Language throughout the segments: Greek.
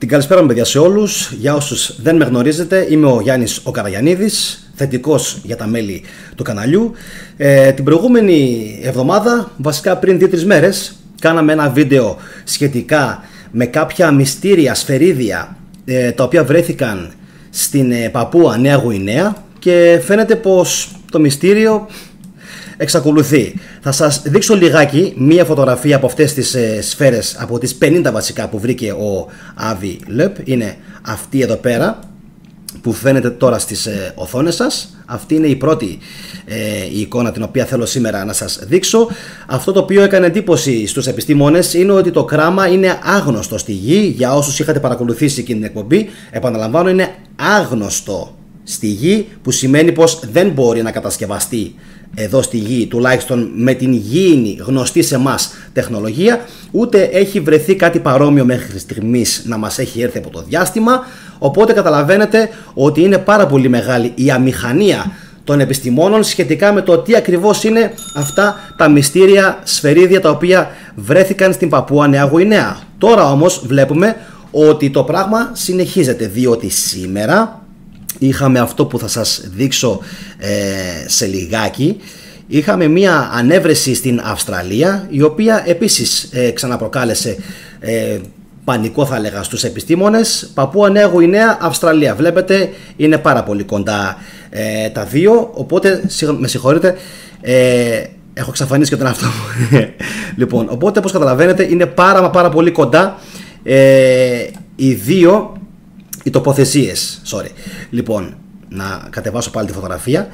Την καλησπέρα μου, παιδιά, σε όλους. Για όσους δεν με γνωρίζετε, είμαι ο Γιάννης ο Καραγιαννίδης, θετικός για τα μέλη του καναλιού. Την προηγούμενη εβδομάδα, βασικά πριν 2-3 μέρες, κάναμε ένα βίντεο σχετικά με κάποια μυστήρια σφαιρίδια τα οποία βρέθηκαν στην Παπούα Νέα Γουινέα και φαίνεται πως το μυστήριο εξακολουθεί. Θα σας δείξω λιγάκι μία φωτογραφία από αυτές τις σφαίρες, από τις 50 βασικά που βρήκε ο Άβι Λεπ. Είναι αυτή εδώ πέρα που φαίνεται τώρα στις οθόνες σας. Αυτή είναι η πρώτη η εικόνα την οποία θέλω σήμερα να σας δείξω. Αυτό το οποίο έκανε εντύπωση στους επιστήμονες είναι ότι το κράμα είναι άγνωστο στη γη. Για όσους είχατε παρακολουθήσει και την εκπομπή, επαναλαμβάνω, είναι άγνωστο στη γη, που σημαίνει πως δεν μπορεί να κατασκευαστεί εδώ στη γη, τουλάχιστον με την γήινη γνωστή σε εμάς τεχνολογία, ούτε έχει βρεθεί κάτι παρόμοιο μέχρι στιγμής να μας έχει έρθει από το διάστημα. Οπότε καταλαβαίνετε ότι είναι πάρα πολύ μεγάλη η αμηχανία των επιστημόνων σχετικά με το τι ακριβώς είναι αυτά τα μυστήρια σφαιρίδια τα οποία βρέθηκαν στην Παπούα Νέα Γουινέα. Τώρα όμως βλέπουμε ότι το πράγμα συνεχίζεται, διότι σήμερα είχαμε αυτό που θα σας δείξω σε λιγάκι. Είχαμε μία ανέβρεση στην Αυστραλία, η οποία επίσης ξαναπροκάλεσε πανικό, θα έλεγα, στους επιστήμονες. Παπούα Νέα Γουινέα, Αυστραλία. Βλέπετε, είναι πάρα πολύ κοντά τα δύο, οπότε με συγχωρείτε, έχω εξαφανίσει και τον εαυτό μου. Λοιπόν, οπότε όπως καταλαβαίνετε είναι πάρα πολύ κοντά οι δύο οι τοποθεσίες. Λοιπόν, να κατεβάσω πάλι τη φωτογραφία.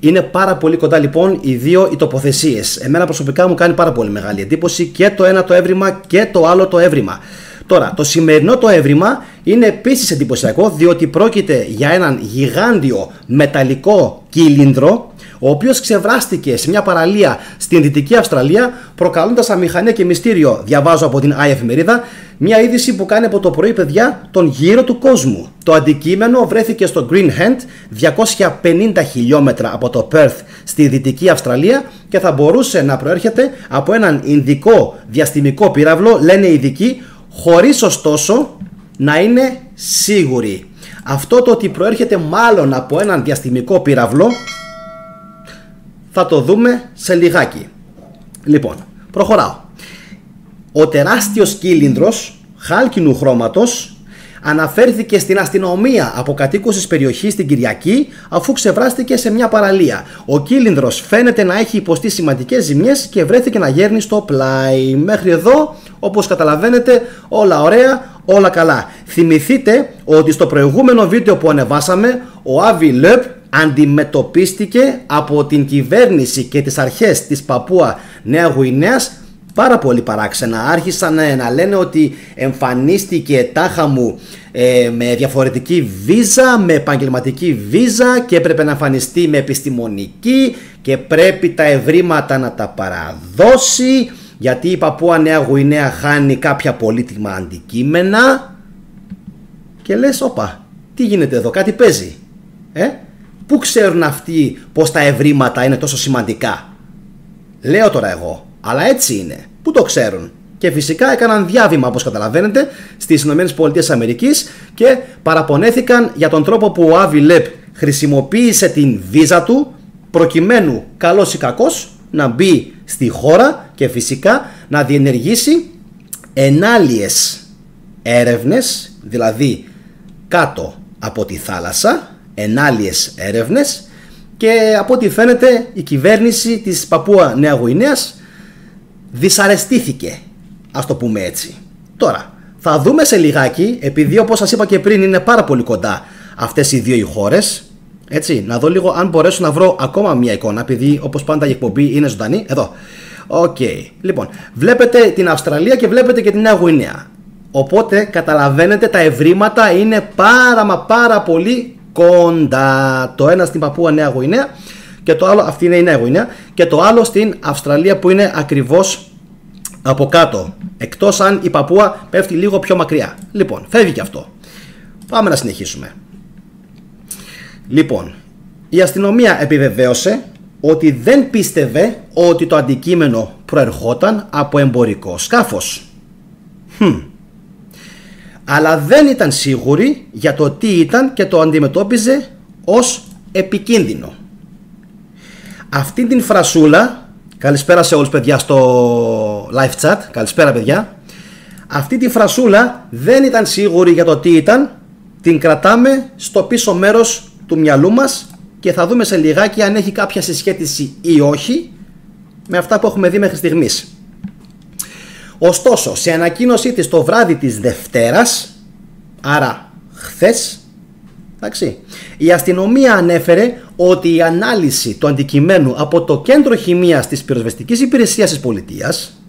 Είναι πάρα πολύ κοντά λοιπόν οι δύο οι τοποθεσίες. Εμένα προσωπικά μου κάνει πάρα πολύ μεγάλη εντύπωση και το ένα το έβριμα και το άλλο το έβριμα. Τώρα, το σημερινό το έβριμα είναι επίσης εντυπωσιακό, διότι πρόκειται για έναν γιγάντιο μεταλλικό κύλινδρο, ο οποίος ξεβράστηκε σε μια παραλία στην Δυτική Αυστραλία, προκαλώντας αμηχανία και μυστήριο. Διαβάζω από την εφημερίδα, μια είδηση που κάνει από το πρωί, παιδιά, τον γύρο του κόσμου. Το αντικείμενο βρέθηκε στο Greenhand, 250 χιλιόμετρα από το Perth στη Δυτική Αυστραλία, και θα μπορούσε να προέρχεται από έναν ινδικό διαστημικό πύραυλο, λένε οι ειδικοί, χωρίς ωστόσο να είναι σίγουροι. Αυτό το ότι προέρχεται μάλλον από έναν διαστημικό πύραυλο θα το δούμε σε λιγάκι. Λοιπόν, προχωράω. Ο τεράστιος κύλινδρος χάλκινου χρώματος αναφέρθηκε στην αστυνομία από κατοίκους της περιοχής την Κυριακή, αφού ξεβράστηκε σε μια παραλία. Ο κύλινδρος φαίνεται να έχει υποστεί σημαντικές ζημιές και βρέθηκε να γέρνει στο πλάι. Μέχρι εδώ, όπως καταλαβαίνετε, όλα ωραία, όλα καλά. Θυμηθείτε ότι στο προηγούμενο βίντεο που ανεβάσαμε, ο Άβι Λεπ αντιμετωπίστηκε από την κυβέρνηση και τις αρχές της Παπούα Νέα Γουινέας πάρα πολύ παράξενα. Άρχισαν να λένε ότι εμφανίστηκε τάχα μου με διαφορετική βίζα, με επαγγελματική βίζα, και έπρεπε να εμφανιστεί με επιστημονική και πρέπει τα ευρήματα να τα παραδώσει, γιατί η Παπούα Νέα Γουινέα χάνει κάποια πολύτιμα αντικείμενα. Και λες, όπα, τι γίνεται εδώ, κάτι παίζει. Πού ξέρουν αυτοί πως τα ευρήματα είναι τόσο σημαντικά? Λέω τώρα εγώ, αλλά έτσι είναι. Πού το ξέρουν? Και φυσικά έκαναν διάβημα, όπως καταλαβαίνετε, στις ΗΠΑ και παραπονέθηκαν για τον τρόπο που ο Άβι Λεπ χρησιμοποίησε την βίζα του, προκειμένου, καλός ή κακός, να μπει στη χώρα και φυσικά να διενεργήσει ενάλιες έρευνες, δηλαδή κάτω από τη θάλασσα, ενάλιες έρευνες, και από ό,τι φαίνεται η κυβέρνηση της Παπούα Νέα Γουινέας δυσαρεστήθηκε, ας το πούμε έτσι. Τώρα, θα δούμε σε λιγάκι, επειδή όπως σας είπα και πριν είναι πάρα πολύ κοντά αυτές οι δύο οι χώρες, έτσι, να δω λίγο αν μπορέσω να βρω ακόμα μια εικόνα, επειδή όπως πάντα η εκπομπή είναι ζωντανή. Εδώ. Οκ. Λοιπόν, βλέπετε την Αυστραλία και βλέπετε και την Νέα Γουινέα. Οπότε καταλαβαίνετε, τα ευρήματα είναι πάρα πολύ κοντά. Το ένα στην Παπούα Νέα Γουινέα και το άλλο, αυτή είναι η Νέα Γουινέα, και το άλλο στην Αυστραλία που είναι ακριβώς από κάτω, εκτός αν η Παπούα πέφτει λίγο πιο μακριά. Λοιπόν, φεύγει και αυτό. Πάμε να συνεχίσουμε. Λοιπόν, η αστυνομία επιβεβαίωσε ότι δεν πίστευε ότι το αντικείμενο προερχόταν από εμπορικό σκάφος. αλλά δεν ήταν σίγουρη για το τι ήταν και το αντιμετώπιζε ως επικίνδυνο. Αυτή την φρασούλα, καλησπέρα σε όλους παιδιά στο live chat, καλησπέρα παιδιά. Αυτή τη φρασούλα δεν ήταν σίγουρη για το τι ήταν, την κρατάμε στο πίσω μέρος του μυαλού μας και θα δούμε σε λιγάκι αν έχει κάποια συσχέτιση ή όχι με αυτά που έχουμε δει μέχρι στιγμής. Ωστόσο, σε ανακοίνωσή της το βράδυ της Δευτέρας, άρα χθες, εντάξει, η αστυνομία ανέφερε ότι η ανάλυση του αντικειμένου από το Κέντρο Χημείας της Πυροσβεστικής Υπηρεσίας της Πολιτείας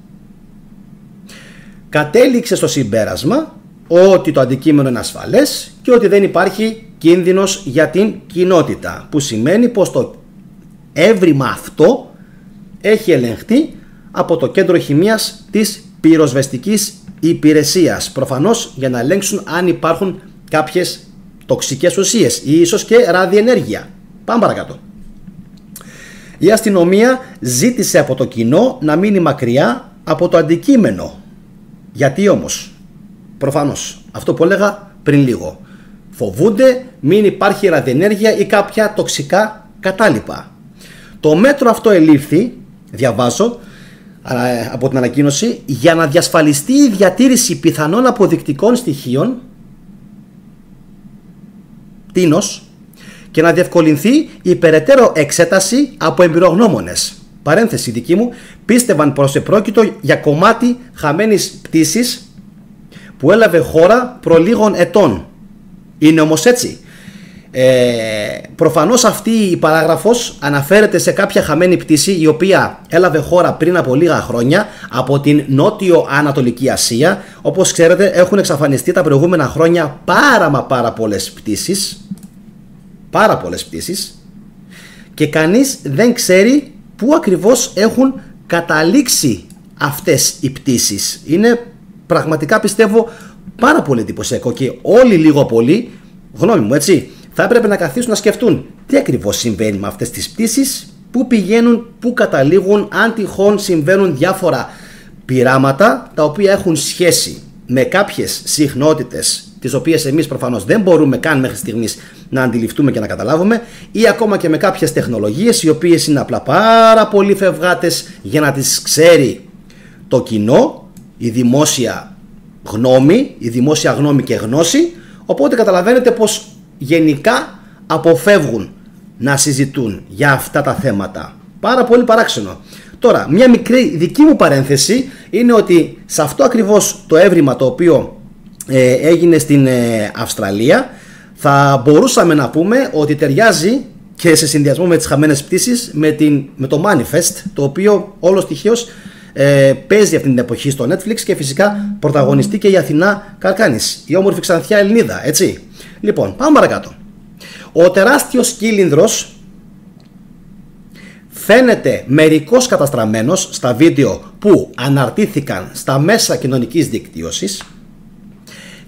κατέληξε στο συμπέρασμα ότι το αντικείμενο είναι ασφαλές και ότι δεν υπάρχει κίνδυνος για την κοινότητα, που σημαίνει πως το έβριμα αυτό έχει ελεγχθεί από το Κέντρο Χημείας της Πυροσβεστικής Υπηρεσίας, προφανώς για να ελέγξουν αν υπάρχουν κάποιες τοξικές ουσίες ή ίσως και ραδιενέργεια. Πάμε παρακάτω. Η αστυνομία ζήτησε από το κοινό να μείνει μακριά από το αντικείμενο. Γιατί όμως? Προφανώς αυτό που έλεγα πριν λίγο. Φοβούνται μην υπάρχει ραδιενέργεια ή κάποια τοξικά κατάλοιπα. Το μέτρο αυτό ελήφθη, διαβάζω από την ανακοίνωση, για να διασφαλιστεί η διατήρηση πιθανών αποδεικτικών στοιχείων τίνος και να διευκολυνθεί η περαιτέρω εξέταση από εμπειρογνώμονες. Παρένθεση δική μου, πίστευαν πως επρόκειτο για κομμάτι χαμένης πτήσης που έλαβε χώρα προ λίγων ετών. Είναι όμως έτσι? Προφανώς αυτή η παράγραφος αναφέρεται σε κάποια χαμένη πτήση η οποία έλαβε χώρα πριν από λίγα χρόνια από την Νότιο-Ανατολική Ασία. Όπως ξέρετε, έχουν εξαφανιστεί τα προηγούμενα χρόνια πάρα πολλές πτήσεις, και κανείς δεν ξέρει πού ακριβώς έχουν καταλήξει αυτές οι πτήσεις. Είναι πραγματικά, πιστεύω, πάρα πολύ εντυπωσιακό και όλοι λίγο πολύ, γνώμη μου έτσι, θα έπρεπε να καθίσουν να σκεφτούν τι ακριβώς συμβαίνει με αυτές τις πτήσεις, πού πηγαίνουν, πού καταλήγουν, αν τυχόν συμβαίνουν διάφορα πειράματα τα οποία έχουν σχέση με κάποιες συχνότητες τις οποίες εμείς προφανώς δεν μπορούμε καν μέχρι στιγμής να αντιληφθούμε και να καταλάβουμε, ή ακόμα και με κάποιες τεχνολογίες οι οποίες είναι απλά πάρα πολύ φευγάτες για να τις ξέρει το κοινό, η δημόσια γνώμη και γνώση. Οπότε καταλαβαίνετε πως γενικά αποφεύγουν να συζητούν για αυτά τα θέματα. Πάρα πολύ παράξενο. Τώρα, μια μικρή δική μου παρένθεση είναι ότι σε αυτό ακριβώς το έβριμα το οποίο έγινε στην Αυστραλία, θα μπορούσαμε να πούμε ότι ταιριάζει και σε συνδυασμό με τις χαμένες πτήσεις με το Manifest, το οποίο όλος τυχαίως παίζει αυτή την εποχή στο Netflix και φυσικά πρωταγωνιστεί και η Αθηνά Καρκάνης, η όμορφη ξανθιά Ελληνίδα, έτσι. Λοιπόν, πάμε παρακάτω. Ο τεράστιος κύλινδρος φαίνεται μερικώς καταστραμμένος στα βίντεο που αναρτήθηκαν στα μέσα κοινωνικής δικτύωσης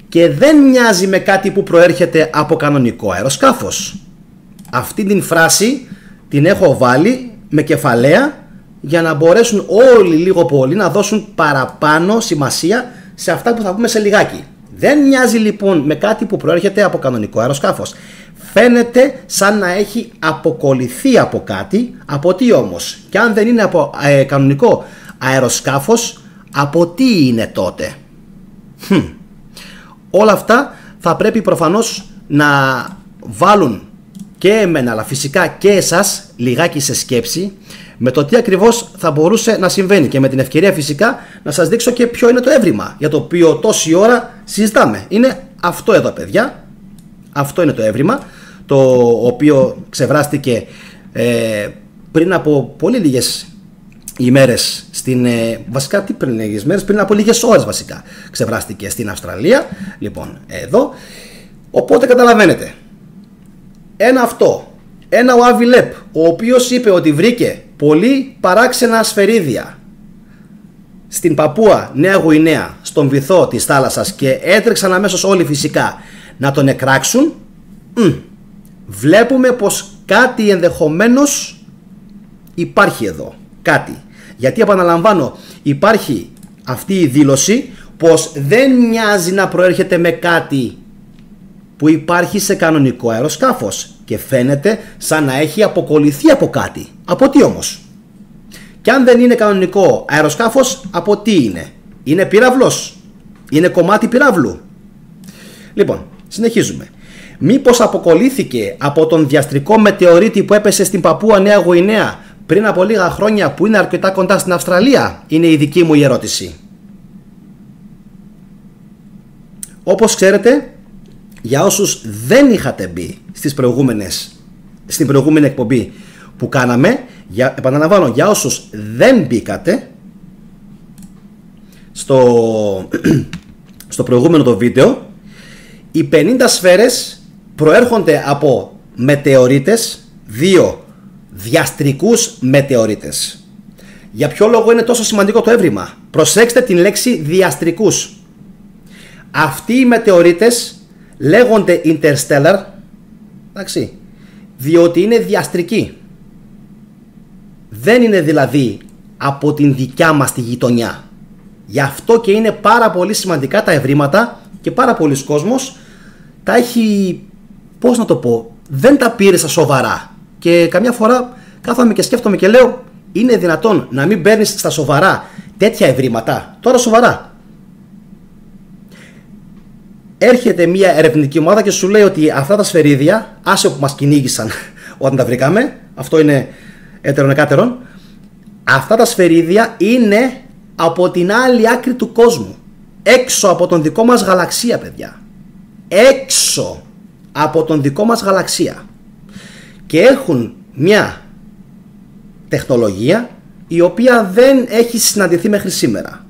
και δεν μοιάζει με κάτι που προέρχεται από κανονικό αεροσκάφος. Αυτή την φράση την έχω βάλει με κεφαλαία για να μπορέσουν όλοι λίγο πολύ να δώσουν παραπάνω σημασία σε αυτά που θα πούμε σε λιγάκι. Δεν μοιάζει λοιπόν με κάτι που προέρχεται από κανονικό αεροσκάφος. Φαίνεται σαν να έχει αποκολληθεί από κάτι. Από τι όμως? Και αν δεν είναι από κανονικό αεροσκάφος, από τι είναι τότε? Όλα αυτά θα πρέπει προφανώς να βάλουν και εμένα, αλλά φυσικά και εσάς λιγάκι σε σκέψη με το τι ακριβώς θα μπορούσε να συμβαίνει, και με την ευκαιρία φυσικά να σας δείξω και ποιο είναι το έβριμα για το οποίο τόση ώρα συζητάμε. Είναι αυτό εδώ, παιδιά. Αυτό είναι το έβριμα, το οποίο ξεβράστηκε πριν από πολύ λίγες ημέρες βασικά τι πριν λίγες ημέρες, πριν από λίγες ώρες βασικά ξεβράστηκε στην Αυστραλία. Λοιπόν, εδώ, οπότε καταλαβαίνετε, ένα ο Άβι Λεπ, ο οποίος είπε ότι βρήκε πολύ παράξενα σφαιρίδια στην Παπούα Νέα Γουινέα, στον βυθό της θάλασσας, και έτρεξαν αμέσως όλοι φυσικά να τον εκράξουν. Βλέπουμε πως κάτι ενδεχομένως υπάρχει εδώ, κάτι. Γιατί επαναλαμβάνω, υπάρχει αυτή η δήλωση πως δεν μοιάζει να προέρχεται με κάτι που υπάρχει σε κανονικό αεροσκάφος και φαίνεται σαν να έχει αποκολληθεί από κάτι. Από τι όμως? Και αν δεν είναι κανονικό αεροσκάφος, από τι είναι? Είναι πύραυλος? Είναι κομμάτι πυράβλου? Λοιπόν, συνεχίζουμε. Μήπως αποκολλήθηκε από τον διαστρικό μετεωρίτη που έπεσε στην Παππούα Νέα Γουινέα πριν από λίγα χρόνια, που είναι αρκετά κοντά στην Αυστραλία? Είναι η δική μου η ερώτηση. Όπως ξέρετε, για όσους δεν είχατε μπει στην προηγούμενη εκπομπή που κάναμε, επαναλαμβάνω, για όσους δεν μπήκατε στο προηγούμενο το βίντεο, οι 50 σφαίρες προέρχονται από μετεωρίτες, 2 διαστρικούς μετεωρίτες. Για ποιο λόγο είναι τόσο σημαντικό το έβριμα? Προσέξτε την λέξη διαστρικούς. Αυτοί οι μετεωρίτες λέγονται interstellar, εντάξει, διότι είναι διαστρικοί. Δεν είναι δηλαδή από την δικιά μας τη γειτονιά. Γι' αυτό και είναι πάρα πολύ σημαντικά τα ευρήματα και πάρα πολλοί κόσμος τα έχει, πώς να το πω, δεν τα πήρε στα σοβαρά. Και καμιά φορά κάθομαι και σκέφτομαι και λέω, είναι δυνατόν να μην παίρνεις στα σοβαρά τέτοια ευρήματα? Τώρα σοβαρά. Έρχεται μια ερευνητική ομάδα και σου λέει ότι αυτά τα σφαιρίδια, άσε που μας κυνήγησαν όταν τα βρήκαμε, αυτό είναι έτερον εκάτερον, αυτά τα σφαιρίδια είναι από την άλλη άκρη του κόσμου, έξω από τον δικό μας γαλαξία, παιδιά, έξω από τον δικό μας γαλαξία, και έχουν μια τεχνολογία η οποία δεν έχει συναντηθεί μέχρι σήμερα,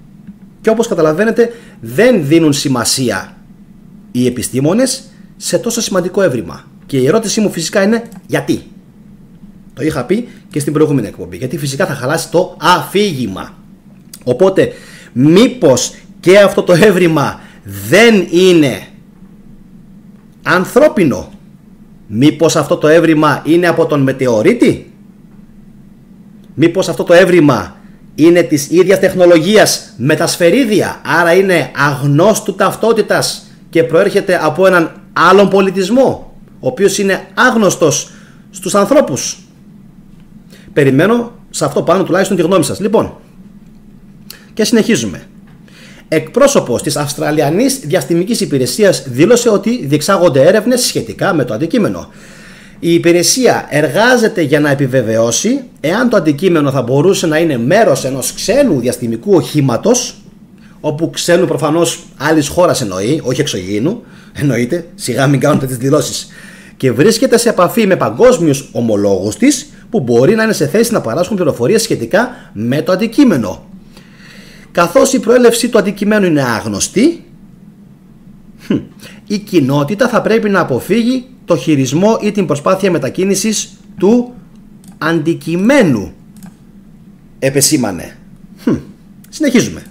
και όπως καταλαβαίνετε δεν δίνουν σημασία οι επιστήμονες σε τόσο σημαντικό έβριμα. Και η ερώτησή μου φυσικά είναι γιατί. Το είχα πει και στην προηγούμενη εκπομπή, γιατί φυσικά θα χαλάσει το αφήγημα. Οπότε μήπως και αυτό το έβριμα δεν είναι ανθρώπινο? Μήπως αυτό το έβριμα είναι από τον μετεωρίτη? Μήπως αυτό το έβριμα είναι της ίδιας τεχνολογίας με τα σφαιρίδια, άρα είναι αγνώστου ταυτότητας και προέρχεται από έναν άλλον πολιτισμό, ο οποίος είναι άγνωστος στους ανθρώπους? Περιμένω σε αυτό πάνω τουλάχιστον τη γνώμη σας. Λοιπόν, και συνεχίζουμε. Εκπρόσωπος της Αυστραλιανής Διαστημικής Υπηρεσίας δήλωσε ότι διεξάγονται έρευνες σχετικά με το αντικείμενο. Η υπηρεσία εργάζεται για να επιβεβαιώσει εάν το αντικείμενο θα μπορούσε να είναι μέρος ενός ξένου διαστημικού οχήματος, όπου ξένου προφανώς άλλης χώρας εννοεί, όχι εξωγήινου, εννοείται, σιγά μην κάνετε τις δηλώσεις, και βρίσκεται σε επαφή με παγκόσμιους ομολόγους της που μπορεί να είναι σε θέση να παράσχουν πληροφορίες σχετικά με το αντικείμενο. Καθώς η προέλευση του αντικειμένου είναι άγνωστη, η κοινότητα θα πρέπει να αποφύγει το χειρισμό ή την προσπάθεια μετακίνησης του αντικειμένου, επεσήμανε. Συνεχίζουμε.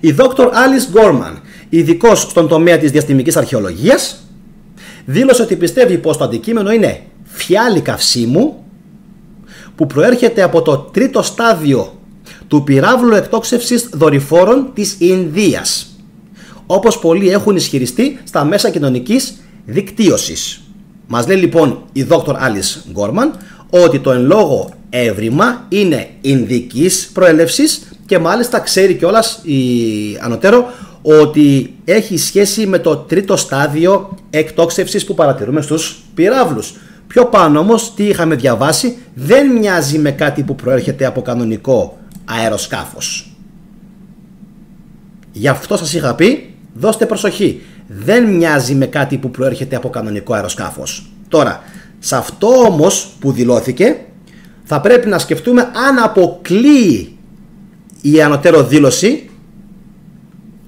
Η Dr. Alice Gorman, ειδικός στον τομέα της διαστημικής αρχαιολογίας, δήλωσε ότι πιστεύει πως το αντικείμενο είναι φιάλι καυσίμου που προέρχεται από το τρίτο στάδιο του πυράβλου εκτόξευσης δορυφόρων της Ινδίας, όπως πολλοί έχουν ισχυριστεί στα μέσα κοινωνικής δικτύωσης. Μας λέει λοιπόν η Dr. Alice Gorman ότι το εν λόγω έβριμα είναι ινδικής προέλευσης και μάλιστα ξέρει κιόλας η ανωτέρω ότι έχει σχέση με το τρίτο στάδιο εκτόξευσης που παρατηρούμε στους πυράβλους. Πιο πάνω όμως, τι είχαμε διαβάσει, δεν μοιάζει με κάτι που προέρχεται από κανονικό αεροσκάφος. Γι' αυτό σας είχα πει, δώστε προσοχή, δεν μοιάζει με κάτι που προέρχεται από κανονικό αεροσκάφος. Τώρα, σε αυτό όμως που δηλώθηκε, θα πρέπει να σκεφτούμε αν αποκλείει η ανωτέρω δήλωση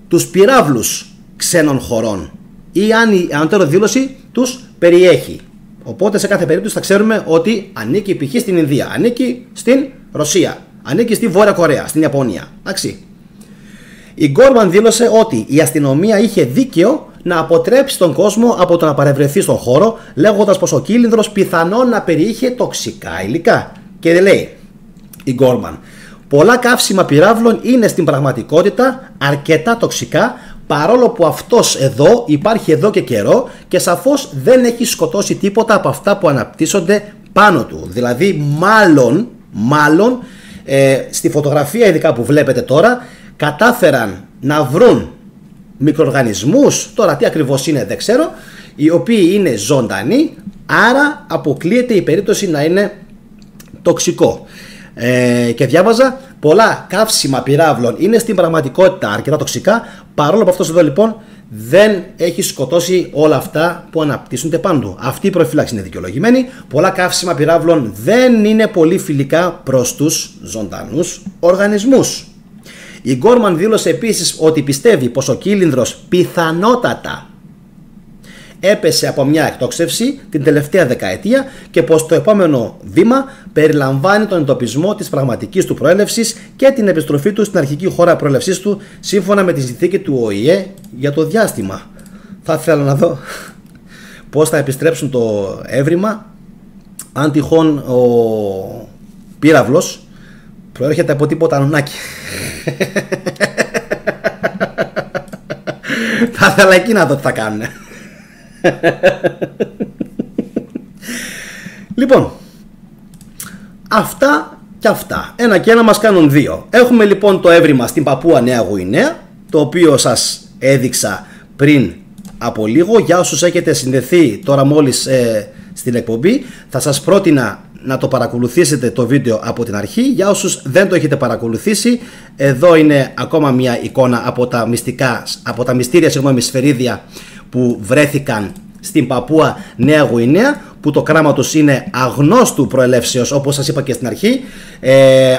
τους πυράβλους ξένων χωρών ή αν η ανωτέρω δήλωση τους περιέχει. Οπότε σε κάθε περίπτωση θα ξέρουμε ότι ανήκει π.χ. στην Ινδία, ανήκει στην Ρωσία, ανήκει στη Βόρεια Κορέα, στην Ιαπωνία. Εντάξει. Η Γκόρμαν δήλωσε ότι η αστυνομία είχε δίκαιο να αποτρέψει τον κόσμο από το να παρευρεθεί στον χώρο, λέγοντας πως ο κύλινδρος πιθανόν να περιείχε τοξικά υλικά. Και λέει η Γκόρμαν πολλά καύσιμα πυράβλων είναι στην πραγματικότητα αρκετά τοξικά, παρόλο που αυτός εδώ υπάρχει εδώ και καιρό και σαφώς δεν έχει σκοτώσει τίποτα από αυτά που αναπτύσσονται πάνω του. Δηλαδή μάλλον στη φωτογραφία ειδικά που βλέπετε τώρα κατάφεραν να βρουν μικροοργανισμούς, τώρα τι ακριβώς είναι δεν ξέρω, οι οποίοι είναι ζωντανοί, άρα αποκλείεται η περίπτωση να είναι τοξικό. Και διάβαζα, πολλά καύσιμα πυράβλων είναι στην πραγματικότητα αρκετά τοξικά, παρόλο που αυτός εδώ λοιπόν δεν έχει σκοτώσει όλα αυτά που αναπτύσσονται πάνω του. Αυτή η προφύλαξη είναι δικαιολογημένη. Πολλά καύσιμα πυράβλων δεν είναι πολύ φιλικά προς τους ζωντανούς οργανισμούς. Η Γκόρμαν δήλωσε επίσης ότι πιστεύει πως ο κύλινδρος πιθανότατα έπεσε από μια εκτόξευση την τελευταία δεκαετία και πως το επόμενο βήμα περιλαμβάνει τον εντοπισμό της πραγματικής του προέλευσης και την επιστροφή του στην αρχική χώρα προέλευσής του σύμφωνα με τη συνθήκη του ΟΗΕ για το διάστημα. Θα ήθελα να δω πώς θα επιστρέψουν το έβριμα αν τυχόν ο πύραυλος προέρχεται από τίποτα ανουνάκι. Θα ήθελα εκεί να δω τι θα κάνουν. Λοιπόν, αυτά και αυτά. Ένα και ένα μας κάνουν δύο. Έχουμε λοιπόν το έβριμα στην Παππούα Νέα Γουινέα, το οποίο σας έδειξα πριν από λίγο. Για όσους έχετε συνδεθεί τώρα μόλις στην εκπομπή, θα σας πρότεινα να το παρακολουθήσετε το βίντεο από την αρχή. Για όσους δεν το έχετε παρακολουθήσει, εδώ είναι ακόμα μια εικόνα από τα μυστήρια σφαιρίδια που βρέθηκαν στην Παππούα Νέα Γουινέα, που το κράμα τους είναι αγνώστου προελεύσεως, όπως σας είπα και στην αρχή.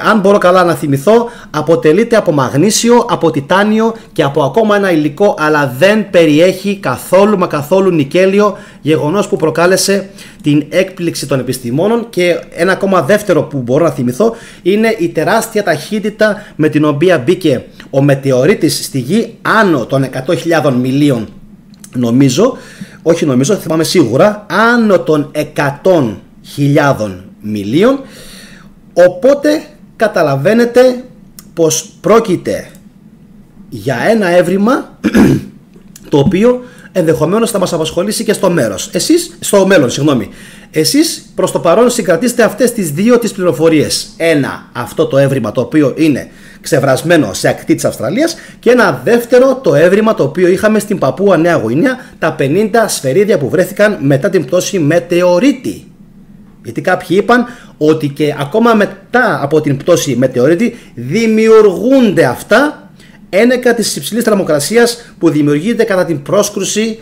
Αν μπορώ καλά να θυμηθώ, αποτελείται από μαγνήσιο, από τιτάνιο και από ακόμα ένα υλικό, αλλά δεν περιέχει καθόλου νικέλιο, γεγονός που προκάλεσε την έκπληξη των επιστημόνων. Και ένα ακόμα δεύτερο που μπορώ να θυμηθώ είναι η τεράστια ταχύτητα με την οποία μπήκε ο μετεωρίτης στη γη, άνω των 100.000 μιλίων θυμάμαι σίγουρα, άνω των 100.000 μιλίων. Οπότε καταλαβαίνετε πως πρόκειται για ένα έβριμα το οποίο ενδεχομένως θα μας απασχολήσει και στο μέλλον. Εσείς προς το παρόν συγκρατήστε αυτές τις δύο τις πληροφορίες. Ένα, αυτό το έβριμα το οποίο είναι ξεβρασμένο σε ακτή της Αυστραλίας, και ένα δεύτερο, το έβριμα το οποίο είχαμε στην Παππούα Νέα Γουινέα, τα 50 σφαιρίδια που βρέθηκαν μετά την πτώση μετεωρίτη. Γιατί κάποιοι είπαν ότι και ακόμα μετά από την πτώση μετεωρίτη δημιουργούνται αυτά ένεκα της υψηλής θερμοκρασίας που δημιουργείται κατά την πρόσκρουση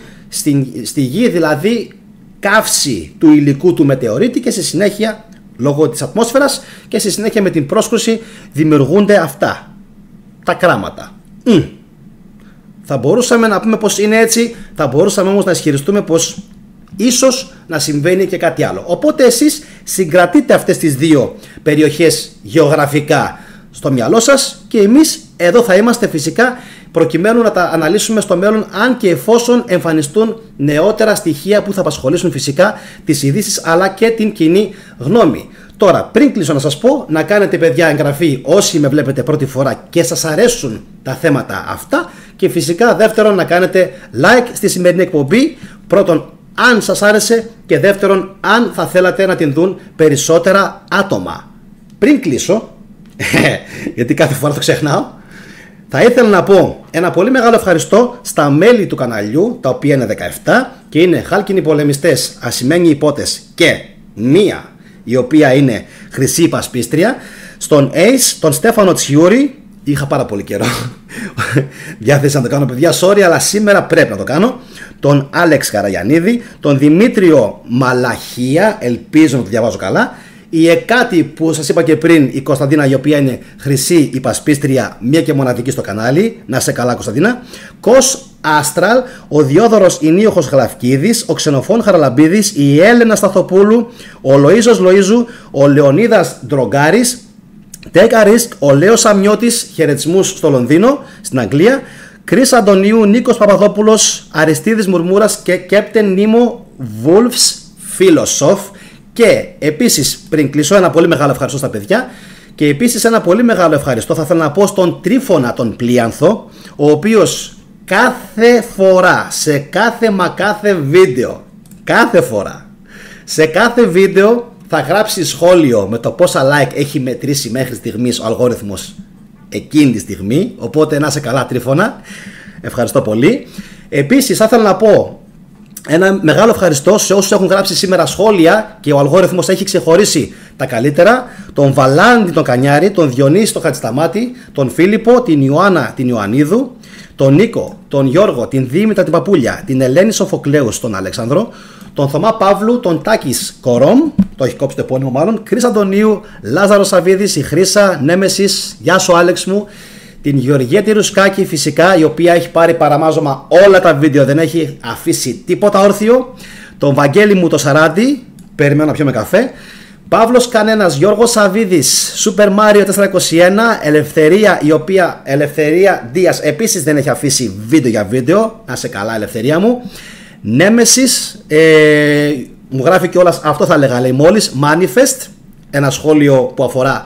στη γη, δηλαδή καύση του υλικού του μετεωρίτη, και στη συνέχεια λόγω της ατμόσφαιρας και στη συνέχεια με την πρόσκρουση δημιουργούνται αυτά τα κράματα. Θα μπορούσαμε να πούμε πως είναι έτσι, θα μπορούσαμε όμως να ισχυριστούμε πως ίσως να συμβαίνει και κάτι άλλο. Οπότε εσείς συγκρατείτε αυτές τις δύο περιοχές γεωγραφικά στο μυαλό σας και εμείς εδώ θα είμαστε φυσικά προκειμένου να τα αναλύσουμε στο μέλλον, αν και εφόσον εμφανιστούν νεότερα στοιχεία που θα απασχολήσουν φυσικά τις ειδήσεις αλλά και την κοινή γνώμη. Τώρα, πριν κλείσω να σας πω να κάνετε παιδιά εγγραφή όσοι με βλέπετε πρώτη φορά και σας αρέσουν τα θέματα αυτά, και φυσικά δεύτερον να κάνετε like στη σημερινή εκπομπή, πρώτον αν σας άρεσε και δεύτερον αν θα θέλατε να την δουν περισσότερα άτομα. Πριν κλείσω, γιατί κάθε φορά το ξεχνάω, θα ήθελα να πω ένα πολύ μεγάλο ευχαριστώ στα μέλη του καναλιού, τα οποία είναι 17 και είναι χάλκινοι πολεμιστές, ασημένοι υπότες και μία η οποία είναι χρυσή υπασπίστρια, στον Ace, τον Στέφανο Τσιούρη, είχα πάρα πολύ καιρό διάθεση να το κάνω παιδιά, sorry, αλλά σήμερα πρέπει να το κάνω, τον Άλεξ Καραγιαννίδη, τον Δημήτριο Μαλαχία, ελπίζω να το διαβάζω καλά, η Εκάτη που σας είπα και πριν, η Κωνσταντίνα, η οποία είναι χρυσή υπασπίστρια, μία και μοναδική στο κανάλι, να σε καλά Κωνσταντίνα, Κος Άστραλ, ο Διόδωρος Ινίοχος Γλαυκίδης, ο Ξενοφών Χαραλαμπίδης, η Έλενα Σταθοπούλου, ο Λοΐζος Λοΐζου, ο Λεωνίδας Ντρογκάρης, Τέκα Ρίσκ, ο Λέος Αμιώτης, χαιρετισμούς στο Λονδίνο, στην Αγγλία, Κρίς Αντωνίου, Νίκος Παπαδόπουλος, Αριστίδης Μουρμούρας και Κέπτεν Νίμο Wolves Philosoph. Και επίσης πριν κλείσω, ένα πολύ μεγάλο ευχαριστώ στα παιδιά Και επίσης ένα πολύ μεγάλο ευχαριστώ θα ήθελα να πω στον Τρίφωνα τον Πλίανθο, ο οποίος κάθε φορά, σε κάθε βίντεο, σε κάθε βίντεο θα γράψει σχόλιο με το πόσα like έχει μετρήσει μέχρι στιγμής ο αλγόριθμος εκείνη τη στιγμή. Οπότε να είσαι καλά, Τρίφωνα, ευχαριστώ πολύ. Επίσης θα ήθελα να πω ένα μεγάλο ευχαριστώ σε όσους έχουν γράψει σήμερα σχόλια και ο αλγόριθμος έχει ξεχωρίσει τα καλύτερα: τον Βαλάντη τον Κανιάρη, τον Διονύση τον Χατζησταμάτη, τον Φίλιππο, την Ιωάννα την Ιωαννίδου, τον Νίκο, τον Γιώργο, την Δήμητρα την Παπούλια, την Ελένη Σοφοκλέου, τον Αλέξανδρο, τον Θωμά Παύλου, τον Τάκης Κορόμ, το έχει κόψει το επώνυμο μάλλον, Κρίς Αντωνίου, Λάζαρο Σαββίδης, η Χρύσα, Νέμεσης, γεια σου Άλεξ μου, την Γεωργία Ρουσκάκη φυσικά, η οποία έχει πάρει παραμάζωμα όλα τα βίντεο, δεν έχει αφήσει τίποτα όρθιο, τον Βαγγέλη μου το Σαράντι, περιμένω να πιω με καφέ, Παύλος Κανένας, Γιώργος Σαββίδης, Super Mario 421, Ελευθερία, η οποία Ελευθερία Δίας επίσης δεν έχει αφήσει βίντεο για βίντεο, να σε καλά Ελευθερία μου, Νέμεσης, μου γράφει κιόλας, αυτό θα έλεγα, λέει μόλις, Manifest, ένα σχόλιο που αφορά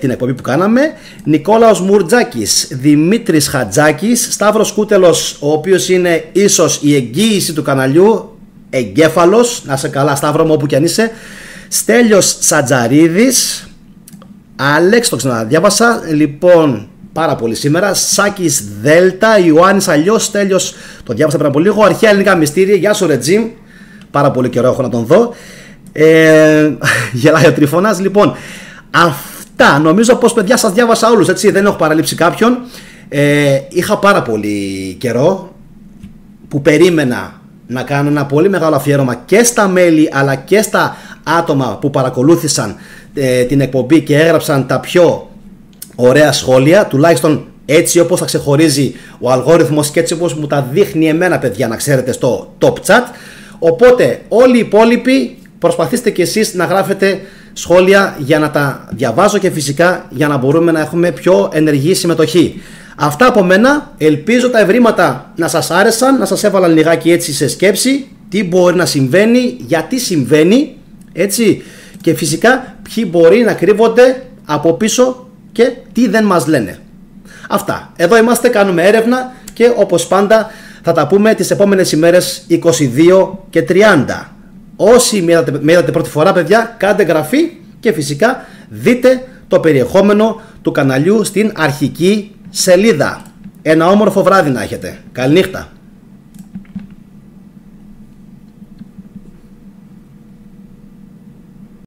την εκπομπή που κάναμε, Νικόλαος Μουρτζάκης, Δημήτρης Χατζάκης, Σταύρος Κούτελος, ο οποίος είναι ίσως η εγγύηση του καναλιού, εγκέφαλος, να σε καλά Σταύρο μου όπου κι αν είσαι, Στέλιος Σατζαρίδης, Άλεξ, το ξαναδιάβασα, λοιπόν πάρα πολύ σήμερα, Σάκης Δέλτα, Ιωάννης αλλιώς, Στέλιος, το διάβασα πριν από λίγο, Αρχαία Ελληνικά Μυστήρια, γεια σου Ρετζίμ, πάρα πολύ καιρό έχω να τον δω, γελάει ο Τρίφωνας. Λοιπόν, αυτά νομίζω πως παιδιά σας διάβασα όλους, έτσι, δεν έχω παραλείψει κάποιον. Είχα πάρα πολύ καιρό που περίμενα να κάνω ένα πολύ μεγάλο αφιέρωμα και στα μέλη αλλά και στα άτομα που παρακολούθησαν την εκπομπή και έγραψαν τα πιο ωραία σχόλια, τουλάχιστον έτσι όπως θα ξεχωρίζει ο αλγόριθμος και έτσι όπως μου τα δείχνει εμένα, παιδιά, να ξέρετε, στο top chat. Οπότε όλοι οι υπόλοιποι προσπαθήστε και εσείς να γράφετε σχόλια για να τα διαβάζω και φυσικά για να μπορούμε να έχουμε πιο ενεργή συμμετοχή. Αυτά από μένα, ελπίζω τα ευρήματα να σας άρεσαν, να σας έβαλαν λιγάκι έτσι σε σκέψη, τι μπορεί να συμβαίνει, γιατί συμβαίνει, έτσι, και φυσικά ποιοι μπορεί να κρύβονται από πίσω και τι δεν μας λένε. Αυτά, εδώ είμαστε, κάνουμε έρευνα και όπως πάντα θα τα πούμε τις επόμενες ημέρες 22 και 30. Όσοι με είδατε πρώτη φορά, παιδιά, κάντε εγγραφή και φυσικά δείτε το περιεχόμενο του καναλιού στην αρχική σελίδα. Ένα όμορφο βράδυ να έχετε. Καληνύχτα.